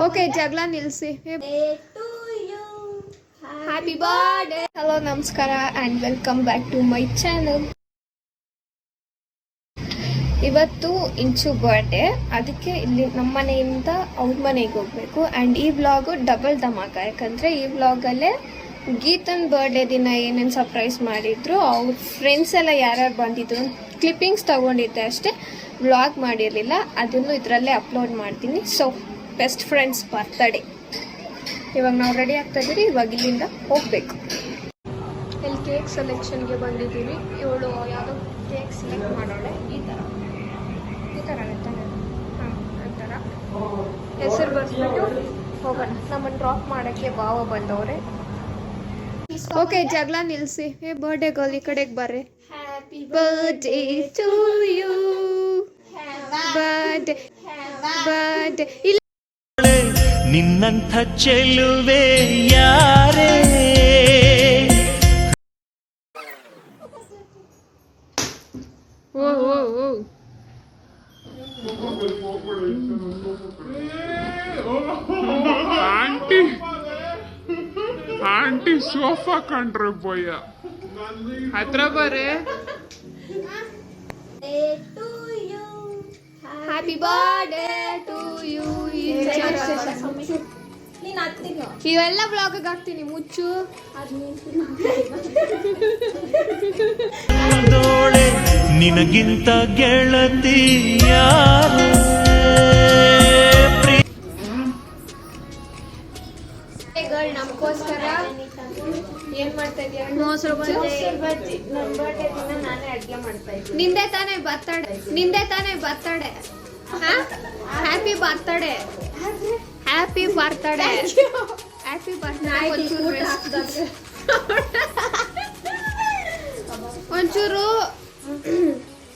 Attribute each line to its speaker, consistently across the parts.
Speaker 1: Okay, ಜಗಳ ನಿಲ್ಸಿ. Happy birthday. Hello, ನಮಸ್ಕಾರ and welcome back to my channel. ಇವತ್ತು ಇಂಚು ಬರ್ಡೇ, ಅದಕ್ಕೆ ಇಲ್ಲಿ ನಮ್ಮ ಮನೆಯಿಂದ ಅವ್ರ ಮನೆಗೆ ಹೋಗಬೇಕು. ಆ್ಯಂಡ್ ಈ ವ್ಲಾಗು ಡಬಲ್ ಧಮಾಕ, ಯಾಕಂದರೆ ಈ ವ್ಲಾಗಲ್ಲೇ ಗೀತನ್ ಬರ್ಡೇ ದಿನ ಏನೇನು ಸರ್ಪ್ರೈಸ್ ಮಾಡಿದ್ರು, ಅವ್ರ ಫ್ರೆಂಡ್ಸ್ ಎಲ್ಲ ಯಾರ್ಯಾರು ಬಂದಿದ್ರು ಕ್ಲಿಪ್ಪಿಂಗ್ಸ್ ತೊಗೊಂಡಿದ್ದೆ ಅಷ್ಟೇ, ವ್ಲಾಗ್ ಮಾಡಿರಲಿಲ್ಲ. ಅದನ್ನು ಇದರಲ್ಲೇ ಅಪ್ಲೋಡ್ ಮಾಡ್ತೀನಿ. So best friends birthday. ಇವಾಗ ನಾವು ರೆಡಿ ಆಗ್ತಾ ಇದ್ದೀವಿ, ಇವಾಗ ಇಲ್ಲಿಂದ ಹೋಗಬೇಕು. ಇಲ್ಲಿ ಕೇಕ್ ಸೆಲೆಕ್ಷನ್ಗೆ ಬಂದಿದ್ದೀವಿ. ಇವಳು ಯಾವುದೋ ಕೇಕ್ ಸೆಲೆಕ್ಟ್ ಮಾಡೋಳೆ. ಈ ಥರ ತಾನೆ? ಹಾಂ, ಈ ಥರ ಹೆಸರು ಬರ್ಸ್ಬಿಟ್ಟು ಹೋಗೋಣ. ನಮ್ಮನ್ನು ಡ್ರಾಪ್ ಮಾಡೋಕ್ಕೆ ಭಾವ ಬಂದವ್ರೆ. ಓಕೆ, ಜಗಳ ನಿಲ್ಸಿ. ಬರ್ಡೇ ಗರ್ಲ್ ಈ ಕಡೆಗೆ ಬರ್ರಿ. Happy birthday to you. Birthday birthday. ಇಲ್ಲ
Speaker 2: ನಿನ್ನಂಥ ಚೆಲುವೆ ಯಾರೇ.
Speaker 1: ಓ ಓ ಓ
Speaker 3: ಆಂಟಿ ಸೋಫಾ ಕಂಡ್ರೆ ಭಯ. ಹತ್ರ ಬರ್ರೆ.
Speaker 1: Happy birthday to you. ಇವೆಲ್ಲ ಬ್ಲಾಗಿಗೆ ಹಾಕ್ತೀನಿ, ಮುಚ್ಚು.
Speaker 2: ನಿನಗಿಂತ ಗೆಳತಿ ಯಾರೇ.
Speaker 1: ಗರ್ಲ್ ನಮಗೋಸ್ಕರ ಏನ್ ಮಾಡ್ತಾ ಇದೀಯ? ಮೊಸರು ಬಜ್ಜಿ. ನನ್ನ ಬರ್ಡೇ ದಿನ ನಾನೇ ಅಡ್ಗೆ ಮಾಡ್ತಾ ಇದ್ದೀನಿ. ನಿಂದೆ ತಾನೇ birthday? Happy birthday. Happy birthday. Happy birthday. ಒಂಚೂರು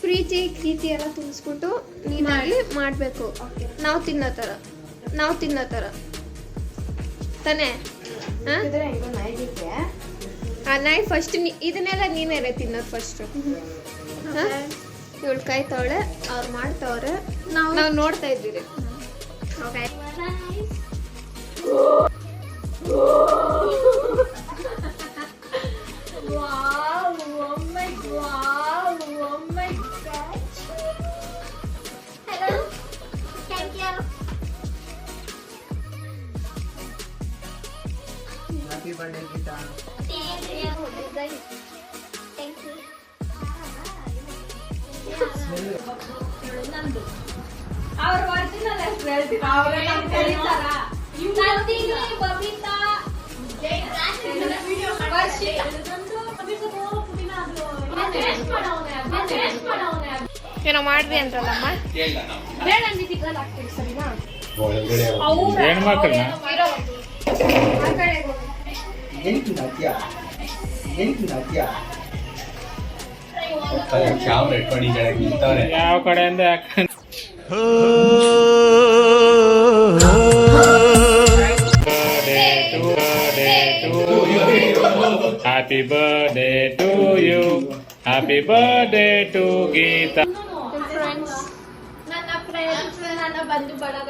Speaker 1: ಪ್ರೀತಿ ಎಲ್ಲ ತುಂಬಿಸ್ಬಿಟ್ಟು ನೀನಾಗಿ ಮಾಡಬೇಕು. ನಾವು ತಿನ್ನೋ ಥರ ತಾನೇ? ನಾಯಿ ಫಸ್ಟ್ ಇದನ್ನೆಲ್ಲ ನೀನೇ ತಿನ್ನೋದು ಫಸ್ಟು. ಇವಳು ಕಾಯ್ತವಳೆ, ಅವ್ರು ಮಾಡ್ತವ್ರೆ, ನಾವು ನೋಡ್ತಾ ಇದ್ದೀರಿ. Okay,
Speaker 4: Happy birthday, Gita.
Speaker 5: Thank you. Our original as well. Our Kalita. Nandini, Babita,
Speaker 1: ಏನೋ ಮಾಡ್ರಿ ಅಂದ್ರಲ್ಲಮ್ಮ. ಸರಿನಾ?
Speaker 3: ಯಾವ ಕಡೆಯಿಂದ happy birthday to you. Happy birthday to Geeta.
Speaker 5: ನನ್ನ ಬಂಧು ಬಳಗ.